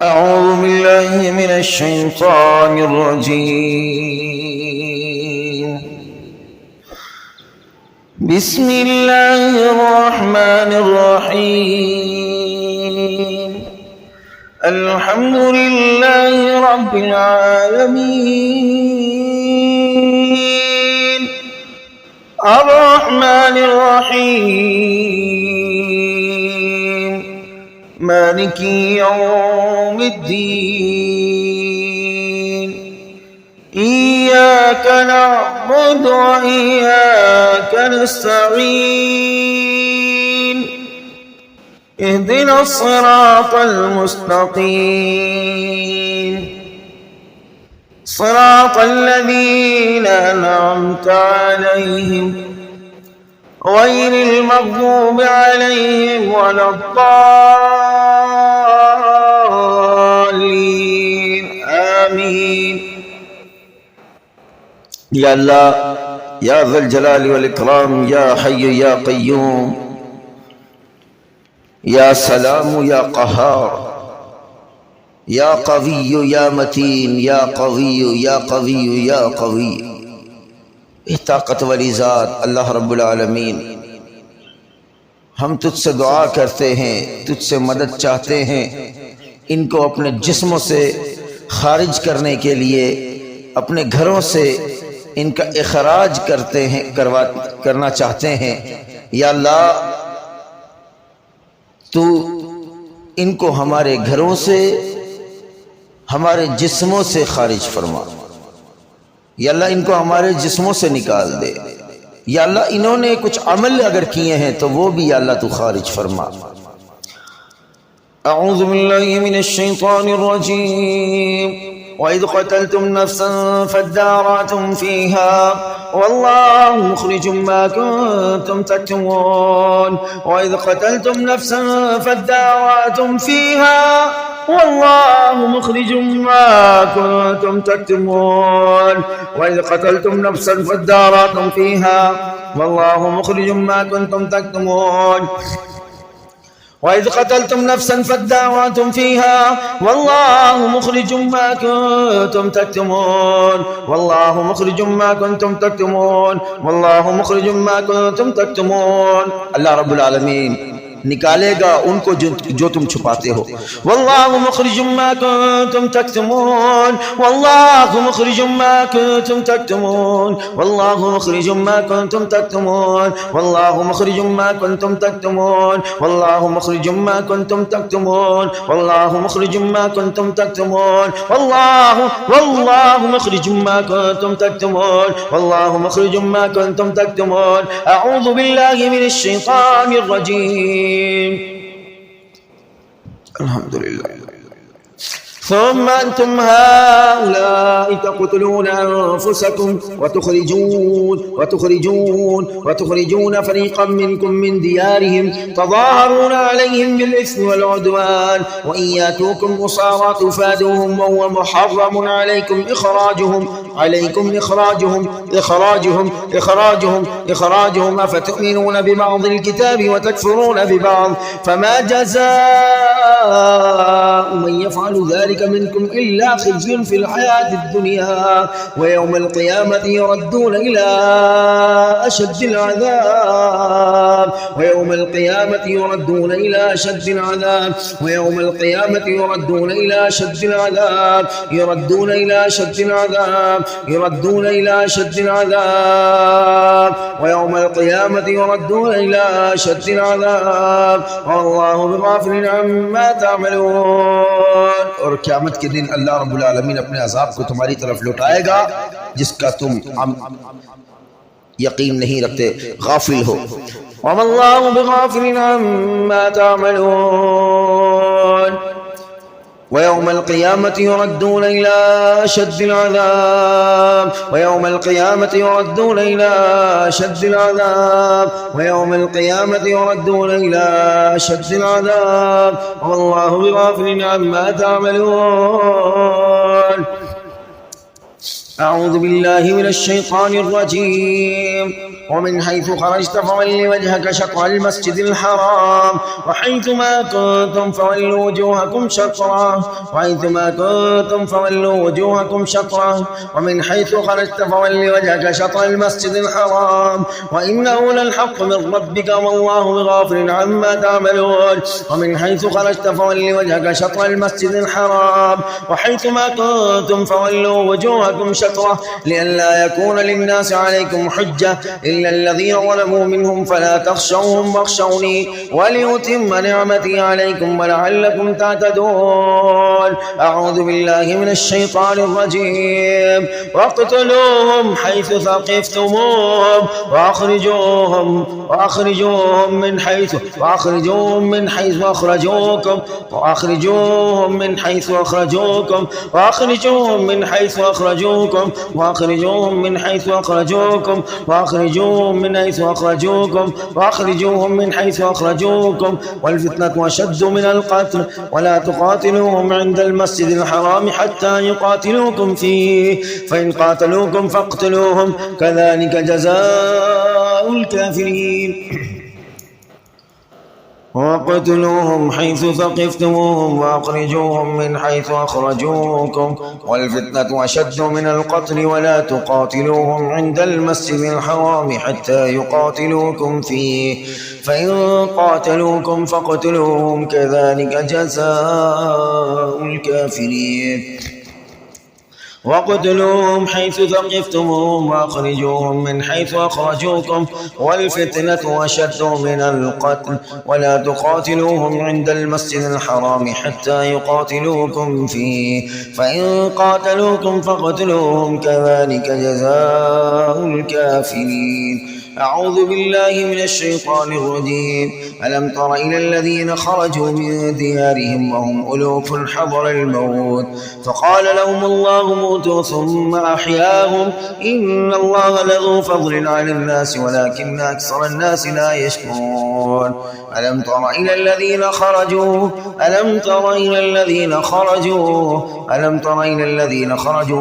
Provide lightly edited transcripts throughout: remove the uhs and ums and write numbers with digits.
أعوذ بالله من الشيطان الرجيم. بسم الله الرحمن الرحيم. الحمد لله رب العالمين الرحمن الرحيم مالك يوم الدين. إياك نعبد وإياك نستعين. اهدنا الصراط المستقيم صراط الذين أنعمت عليهم غير المغضوب عليهم ولا الضالين. آمين. يا الله يا ذا الجلال والإكرام يا حي يا قيوم يا سلام يا قهار يا قوي يا متين يا قوي يا قوي يا قوي. طاقت वाली ज़ात अल्लाह रब्बुल आलमीन, हम तुझसे दुआ करते हैं, तुझसे मदद चाहते हैं। इनको अपने जिस्मों से खारिज करने के लिए अपने घरों से इनका इखराज करना चाहते हैं। या अल्लाह तू इनको हमारे घरों से हमारे जिस्मों से खारिज फरमा। या अल्लाह इनको हमारे जिस्मों से निकाल दे। या अल्लाह इन्होंने कुछ अमल अगर किए हैं तो वो भी या अल्लाह तू खारिज फरमा। अऊज़ु बिल्लाहि मिनश शैतानिर रजीम। वइज़ क़तलतुम नफ़्सन फ़द्दारअतुम फ़ीहा वल्लाहु मुख़रिजुम मा कुन्तुम तक्तुमून। वइज़ क़तलतुम नफ़्सन फ़द्दारअतुम फ़ीहा والله مخرج ما كنتم تكتمون. وإذ قتلتم نفسا فادارأتم فيها والله مخرج ما كنتم تكتمون. وإذ قتلتم نفسا فادارأتم فيها والله مخرج ما كنتم تكتمون. والله مخرج ما كنتم تكتمون. والله مخرج ما كنتم تكتمون. अल्लाह रब्बुल आलमीन निकालेगा उनको जो तुम छुपाते हो। वल्लाहु मुखरिजुम मा कुंतुम तक्तुमून। वल्लाहु मुखरिजुम मा कुंतुम तक्तुमून। वल्लाहु मुखरिजुम मा कुंतुम तक्तुमून। वल्लाहु मुखरिजुम मा कुंतुम तक्तुमून। वल्लाहु मुखरिजुम मा कुंतुम तक्तुमून। वल्लाहु मुखरिजुम मा कुंतुम तक्तुमून। वल्लाहु मुखरिजुम मा कुंतुम तक्तुमून। वल्लाहु मुखरिजुम मा कुंतुम तक्तुमून। अऊज़ु बिल्लाहि मिनश शैतानिर रजीम। الحمد لله. ثم أنتم هؤلاء تقتلون أنفسكم وتخرجون فريقا منكم من ديارهم تظاهرون عليهم بالإثم والعدوان وإن يأتوكم أسارى تفادوهم وهو محرم عليكم إخراجهم أفتؤمنون ببعض الكتاب وتكفرون ببعض فما جزاء من يفعل ذلك منكم إلا خزي في الحياة الدنيا ويوم القيامة يردون إلى أشد العذاب. ويوم القيامة يردون إلى أشد العذاب. ويوم القيامة يردون إلى أشد العذاب. يردون إلى أشد العذاب. يردون إلى أشد العذاب. ويوم القيامة يردون إلى أشد العذاب والله بغافل عما تعملون. और क़यामत के दिन अल्लाह रब्बुल आलमीन अपने अज़ाब को तुम्हारी तरफ लौटाएगा जिसका तुम यकीन नहीं रखते, गाफिल हो। वल्लाहु बिगाफिलिन अम्मा तामलून। ويوم القيامة يردون إلى أشد العذاب. ويوم القيامة يردون إلى أشد العذاب. ويوم القيامة يردون إلى أشد العذاب والله بغافل عما تعملون. أعوذ بالله من الشيطان الرجيم ومن حيث خرجت فول وجهك شطر المسجد الحرام وحيثما كنتم فولوا وجوهكم شطره ومن حيث خرجت فول وجهك شطر المسجد الحرام وإنه للحق من ربك والله بغافل عما تعملون ومن حيث خرجت فول وجهك شطر المسجد الحرام وحيثما كنتم فولوا وجوهكم شطره لئلا يكون للناس عليكم حجة إلا الذين ظلموا منهم فلا تخشوهم واخشوني ولأتم نعمتي عليكم ولعلكم تعتدون. أعوذ بالله من الشيطان الرجيم واقتلوهم حيث ثقفتموهم وأخرجوهم من حيث أخرجوكم وأخرجوهم من حيث أخرجوكم وأخرجوهم من حيث أخرجوكم وأخرجوهم من حيث أخرجوكم وأخرجوهم من حيث أخرجوكم وأخرجوهم من حيث أخرجوكم والفتنة أشد من القتل ولا تقاتلوهم عند المسجد الحرام حتى يقاتلوكم فيه فإن قاتلوكم فاقتلوهم كذلك جزاء الكافرين. وقتلوهم حيث ثقفتموهم وأخرجوهم من حيث أخرجوكم والفتنة أشد من القتل ولا تقاتلوهم عند المسجد الحرام حتى يقاتلوكم فيه فإن قاتلوكم فاقتلوهم كذلك جزاء الكافرين. وقتلوهم حيث ثقفتموهم وأخرجوهم من حيث أخرجوكم والفتنة أشد من القتل ولا تقاتلوهم عند المسجد الحرام حتى يقاتلوكم فيه فإن قاتلوكم فاقتلوهم كذلك جزاء الكافرين. أعوذ بالله من الشيطان الرجيم. ألم تر إلى الذين خرجوا من ديارهم وهم ألوف حضر الموت فقال لهم الله موتوا ثم أحياهم إن الله لذو فضل على الناس ولكن أكثر الناس لا يشكرون. ألم تر إلى الذين خرجوا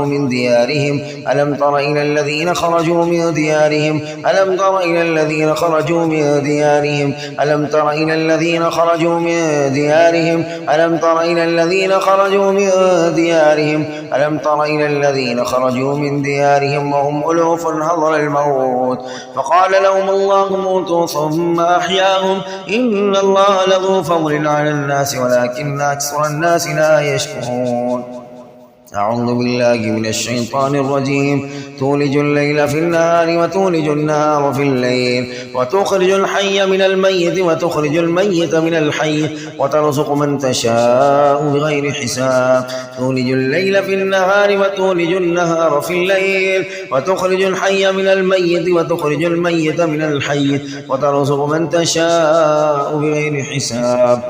من ديارهم ألم تر إلى الذين خرجوا من ديارهم ألم تر إلى الذين خرجوا من ديارهم ألم تر إلى الذين خرجوا من ديارهم ألم تر إلى الذين خرجوا من ديارهم ألم تر إلى الذين خرجوا من ديارهم وهم ألوف حضر الموت فقال لهم الله موتوا ثم أحياهم إن الله لذو فضل على الناس ولكن أكثر الناس لا يشكرون. أعوذ بالله من الشيطان الرجيم. تولج الليل في النهار وتولج النهار في الليل وتخرج الحي من الميت وتخرج الميت من الحي وترزق من تشاء بغير حساب. تولج الليل في النهار وتولج النهار في الليل وتخرج الحي من الميت وتخرج الميت من الحي وترزق من تشاء بغير حساب.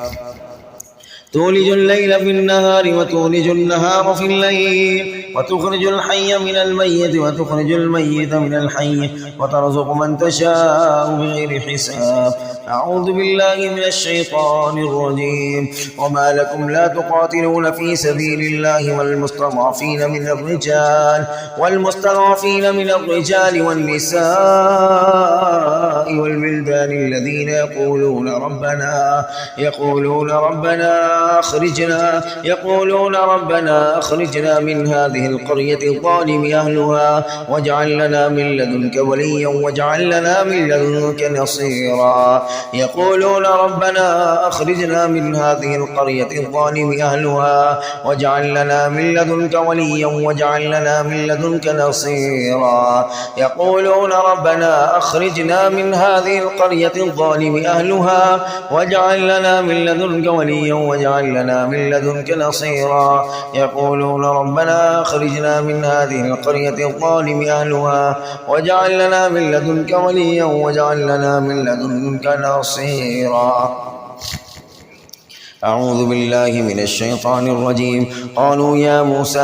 تولج الليل في النهار وتولج النهار في الليل وتخرج الحي من الميت وتخرج الميت من الحي وترزق من تشاء بغير حساب. أعوذ بالله من الشيطان الرجيم. وما لكم لا تقاتلون في سبيل الله والمستضعفين من الرجال والنساء والولدان الذين يقولون ربنا أخرجنا من هذه القرية الظالم أهلها واجعل لنا من لدنك وليا واجعل لنا من لدنك نصيرا. يقولون ربنا أخرجنا من هذه القرية الظالم أهلها واجعل لنا من لدنك وليا واجعل لنا من لدنك نصيرا. يقولون ربنا أخرجنا من هذه القرية الظالم أهلها واجعل لنا من لدنك وليا واجعل لنا من لدنك نصيرا. يقولون ربنا أخرجنا من هذه القرية الظالم أهلها واجعل لنا من لدنك وليا واجعل لنا من لدنك نصيرا. أعوذ بالله من الشيطان الرجيم. قالوا يا موسى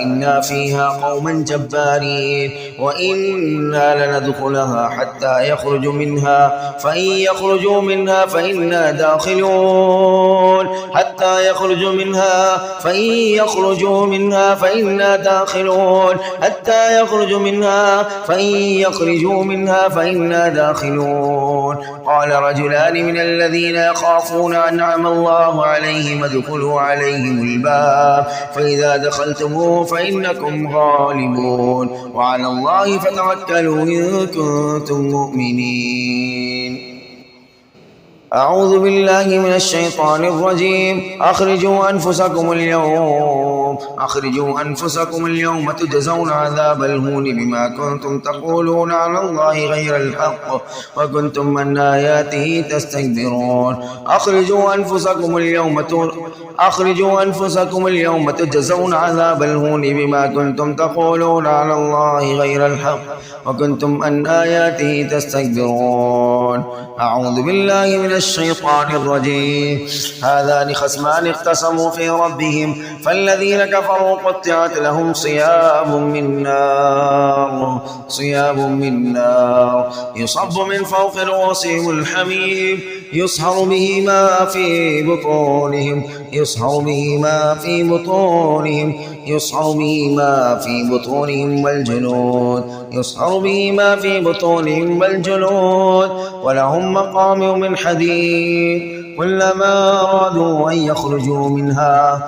إنا فيها قوما جبارين وإنا لندخلها حتى يخرجوا منها فإن يخرجوا منها فإنا داخلون حتى يخرجوا منها فإن يخرجوا منها فإنا داخلون حتى يخرجوا منها فإن يخرجوا منها فإنا داخلون. قال رجلان من الذين يخافون أنعم الله عليهم ادخلوا عليهم الباب فإذا دخلتموه فإنكم غالبون وعلى الله فتوكلوا إن كنتم مؤمنين. أعوذ بالله من الشيطان الرجيم. أخرجوا أنفسكم اليوم تجزون عذاب الهون بما كنتم تقولون على الله غير الحق وكنتم عن آياته تستكبرون. أخرجوا أنفسكم اليوم تجزون عذاب الهون بما كنتم تقولون على الله غير الحق وكنتم عن آياته تستكبرون. أعوذ بالله من الشيطان الرجيم. هذان خصمان اختصموا في ربهم فالذين كفروا قطعت لهم صياب من نار يصب من فوق رؤوسهم الحميم يصهر به ما في بطونهم والجلود ولهم مقامع من حديد كلما أرادوا أن يخرجوا منها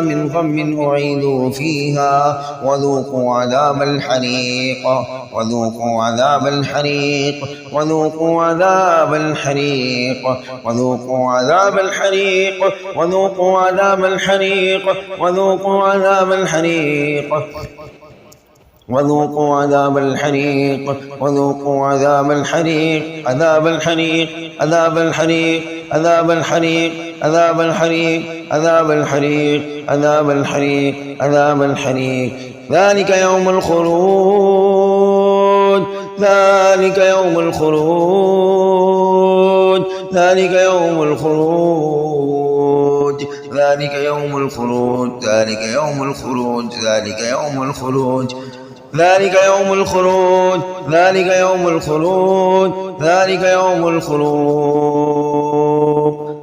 من غم أعيدوا فيها وذوقوا عذاب الحريق عذاب الحريق. ذلك يوم الخلود ذلك يوم الخروج ذلك يوم الخروج ذلك يوم الخروج ذلك يوم الخروج ذلك يوم الخروج ذلك يوم الخروج ذلك يوم الخروج ذلك يوم الخروج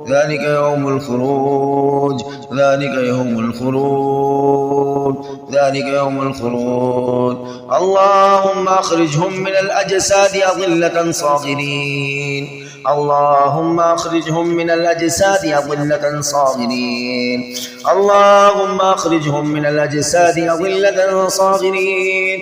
ذلك يوم الخروج ذلك يوم الخروج ذلك يوم الخروج. اللهم أخرجهم من الأجساد أضلة صاغرين اللهم أخرجهم من الأجساد أضلة صاغرين اللهم أخرجهم من الأجساد أضلة صاغرين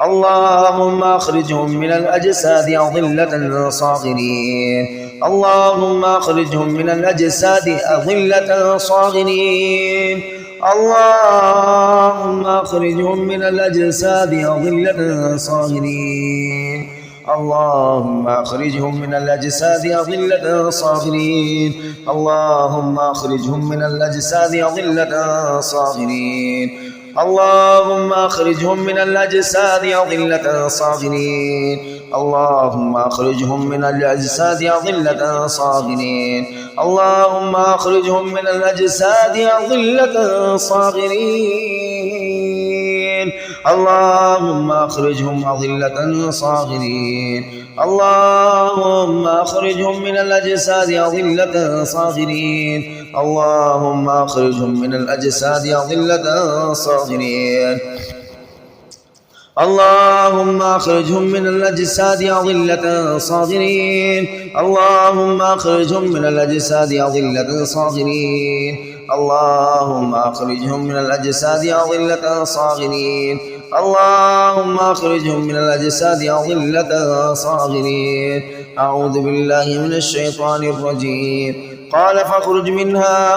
اللهم أخرجهم من الأجساد أضلة صاغرين اللهم أخرجهم من الأجساد أضلة صاغرين اللهم أخرجهم من الأجساد أضلة صاغرين اللهم أخرجهم من الأجساد أضلة صاغرين اللهم أخرجهم من الأجساد أضلة صاغرين اللهم أخرجهم من الأجساد أضلة صاغرين اللهم أخرجهم من الأجساد أضلة صاغرين اللهم أخرجهم من الأجساد أضلة صاغرين اللهم أخرجهم أضلة صاغرين اللهم أخرجهم من الأجساد أضلة صاغرين اللهم أخرجهم من الأجساد أضلة صاغرين اللهم أخرجهم من الأجساد أضلة صاغرين اللهم أخرجهم من الأجساد أضلة صاغرين اللهم أخرجهم من الأجساد أضلة صاغرين اللهم أخرجهم من الأجساد أضلة صاغرين. أعوذ بالله من الشيطان الرجيم. قال فاخرج منها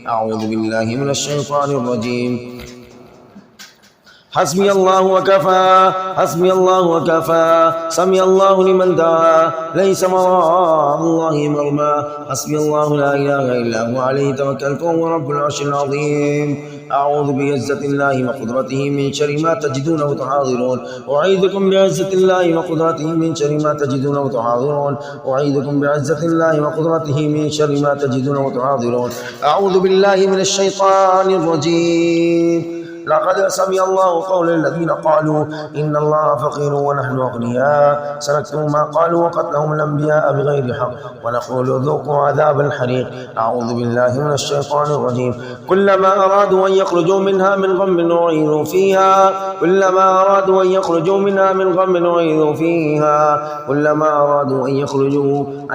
أعوذ بالله من الشيطان الرجيم. حسبي الله وكفى حسبي الله وكفى سمي الله لمن دعا ليس وراء الله مرمى حسبي الله لا إله إلا هو عليه توكلت وهو رب العرش العظيم. أعوذ بعزة الله وقدرته من شر ما تجدونه تحاضرون. أعيذكم بعزة الله وقدرته من شر ما تجدونه تحاضرون. أعيذكم بعزة الله وقدرته من شر ما تجدونه تحاضرون. أعوذ بالله من الشيطان الرجيم. لقد سمع الله قول الذين قالوا إن الله فقير ونحن أغنياء سنكتب ما قالوا وقتلهم الأنبياء بغير حق ونقول ذوقوا عذاب الحريق. أعوذ بالله من الشيطان الرجيم. كلما أرادوا أن يخرجوا منها من غم أعيذوا فيها كلما أرادوا أن يخرجوا منها من غم أعيذوا فيها كلما أرادوا أن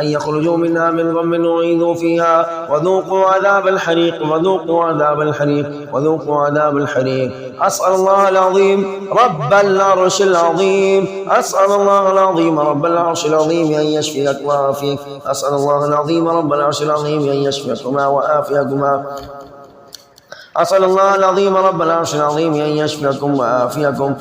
يخرجوا منها من غم أعيذوا فيها وذوقوا عذاب الحريق وذوقوا عذاب الحريق وذوقوا عذاب الحريق. أسأل الله العظيم رب العرش العظيم أسأل الله العظيم رب العرش العظيم أن يشفيك ويعافيك. أسأل الله العظيم رب العرش العظيم أن يشفيكما ويعافيكما. أسأل الله العظيم رب العرش العظيم أن يشفيكم ويعافيكم.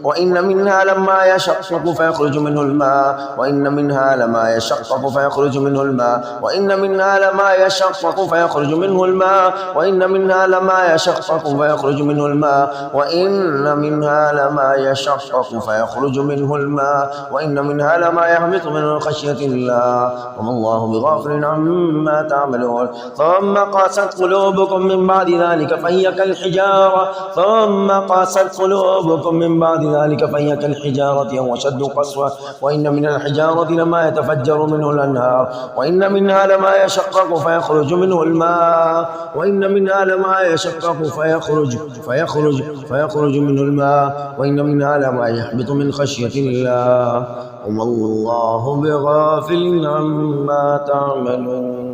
وإن منها لما يشقق فيخرج منه الماء وإن منها لما يشقق فيخرج منه الماء وإن منها لما يشقق فيخرج منه الماء وإن منها لما يشقق فيخرج منه الماء وإن منها لما يشقق فيخرج منه الماء وإن منها لما يهبط من خشية الله وما الله بغافل عما تعملون. ثم قست قلوبكم من بعد ذلك فهي كالحجارة أو أشد قسوة. وإن من الحجارة لما يتفجر منه الأنهار وإن منها لما يشقق فيخرج منه الماء وإن منها لما يشقق فيخرج منه الماء وإن منها لما يهبط من خشية الله وما الله بغافل عما تعملون.